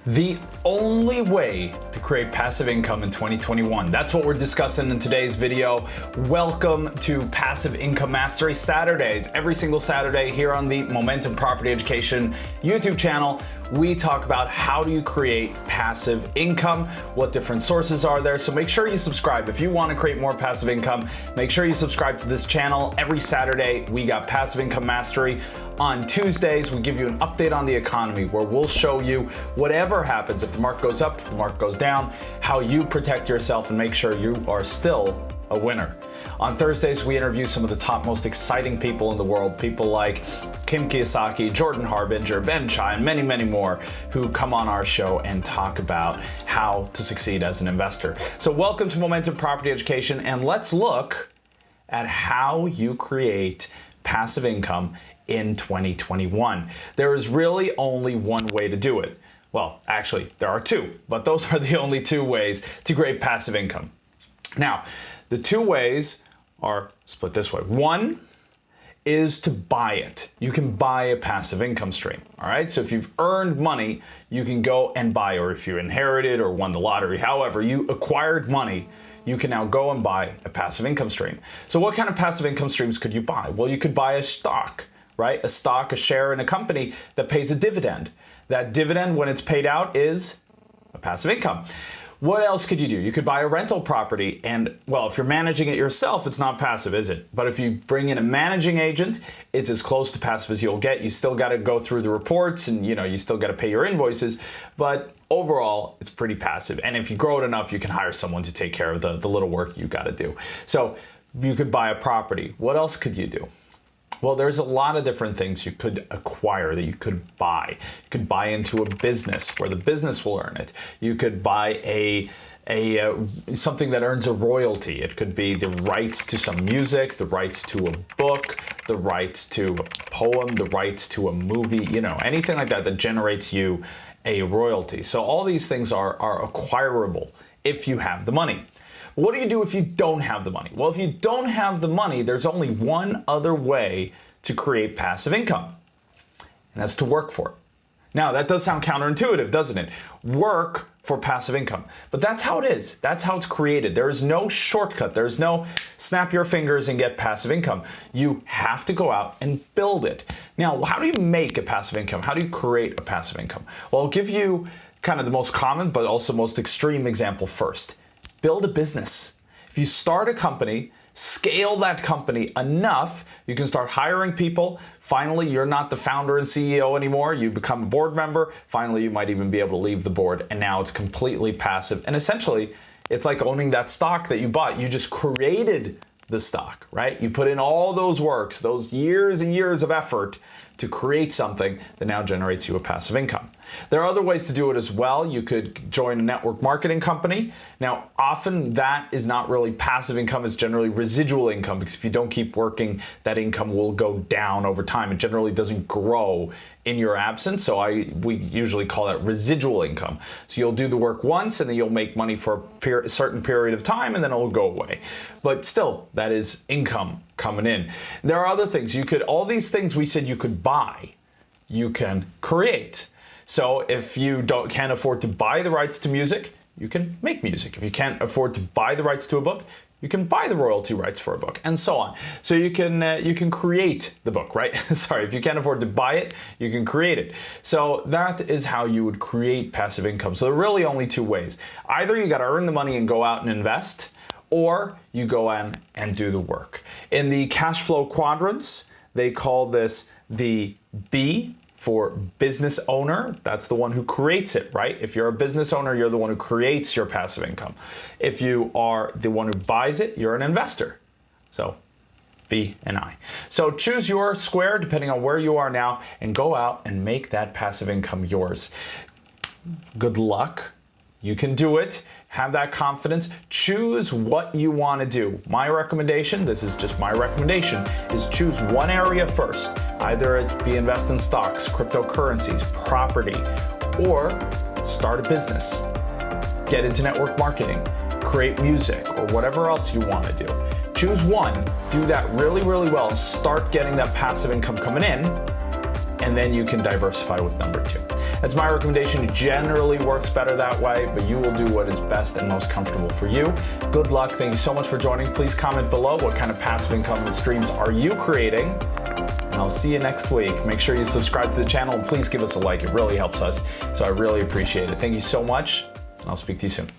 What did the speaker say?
The only way to create passive income in 2021. That's what we're discussing in today's video. Welcome to Passive Income Mastery Saturdays. Every single Saturday here on the Momentum Property Education YouTube channel, we talk about how do you create passive income, what different sources are there. So make sure you subscribe. If you want to create more passive income, make sure you subscribe to this channel. Every Saturday, we got Passive Income Mastery. On Tuesdays, we give you an update on the economy where we'll show you whatever happens, if the market goes up, if the market goes down, how you protect yourself and make sure you are still a winner. On Thursdays, we interview some of the top, most exciting people in the world, people like Kim Kiyosaki, Jordan Harbinger, Ben Chai, and many, many more who come on our show and talk about how to succeed as an investor. So welcome to Momentum Property Education, and let's look at how you create passive income in 2021. There is really only one way to do it. Well, actually, there are two, but those are the only two ways to create passive income. Now, the two ways are split this way. One is to buy it. You can buy a passive income stream, all right? So if you've earned money, you can go and buy, or if you inherited or won the lottery, however, you acquired money, you can now go and buy a passive income stream. So what kind of passive income streams could you buy? Well, you could buy a stock, right? A stock, a share in a company that pays a dividend. That dividend, when it's paid out, is a passive income. What else could you do? You could buy a rental property, and well, if you're managing it yourself, it's not passive, is it? But if you bring in a managing agent, it's as close to passive as you'll get. You still got to go through the reports, and you still got to pay your invoices, but overall, it's pretty passive. And if you grow it enough, you can hire someone to take care of the little work you got to do. So you could buy a property. What else could you do? Well, there's a lot of different things you could acquire, that you could buy. You could buy into a business where the business will earn it. You could buy something that earns a royalty. It could be the rights to some music, the rights to a book, the rights to a poem, the rights to a movie, anything like that generates you a royalty. So all these things are acquirable if you have the money. What do you do if you don't have the money? Well, if you don't have the money, there's only one other way to create passive income, and that's to work for it. Now, that does sound counterintuitive, doesn't it? Work for passive income. But that's how it is. That's how it's created. There is no shortcut. There's no snap your fingers and get passive income. You have to go out and build it. Now, how do you make a passive income? How do you create a passive income? Well, I'll give you kind of the most common, but also most extreme example first. Build a business. If you start a company, scale that company enough, you can start hiring people. Finally, you're not the founder and CEO anymore. You become a board member. Finally, you might even be able to leave the board, and now it's completely passive. And essentially, it's like owning that stock that you bought. You just created the stock, right? You put in all those works, those years and years of effort to create something that now generates you a passive income. There are other ways to do it as well. You could join a network marketing company. Now, often that is not really passive income, it's generally residual income, because if you don't keep working, that income will go down over time. It generally doesn't grow in your absence, so we usually call that residual income. So you'll do the work once, and then you'll make money for a certain period of time, and then it'll go away. But still, that is income coming in. There are other things. All these things we said you could buy, you can create. So if you can't afford to buy the rights to music, you can make music. If you can't afford to buy the rights to a book, you can buy the royalty rights for a book, and so on. So you can create the book, right? Sorry, if you can't afford to buy it, you can create it. So that is how you would create passive income. So there are really only two ways. Either you got to earn the money and go out and invest, or you go in and do the work. In the Cashflow Quadrants, they call this the B for business owner. That's the one who creates it, right? If you're a business owner, you're the one who creates your passive income. If you are the one who buys it, you're an investor. So B and I. So choose your square depending on where you are now, and go out and make that passive income yours. Good luck. You can do it. Have that confidence. Choose what you want to do. My recommendation, this is just my recommendation, is choose one area first. Either it be invest in stocks, cryptocurrencies, property, or start a business. Get into network marketing, create music, or whatever else you want to do. Choose one, do that really, really well, start getting that passive income coming in, and then you can diversify with number two. That's my recommendation. It generally works better that way, but you will do what is best and most comfortable for you. Good luck. Thank you so much for joining. Please comment below what kind of passive income streams are you creating. And I'll see you next week. Make sure you subscribe to the channel and please give us a like. It really helps us. So I really appreciate it. Thank you so much, and I'll speak to you soon.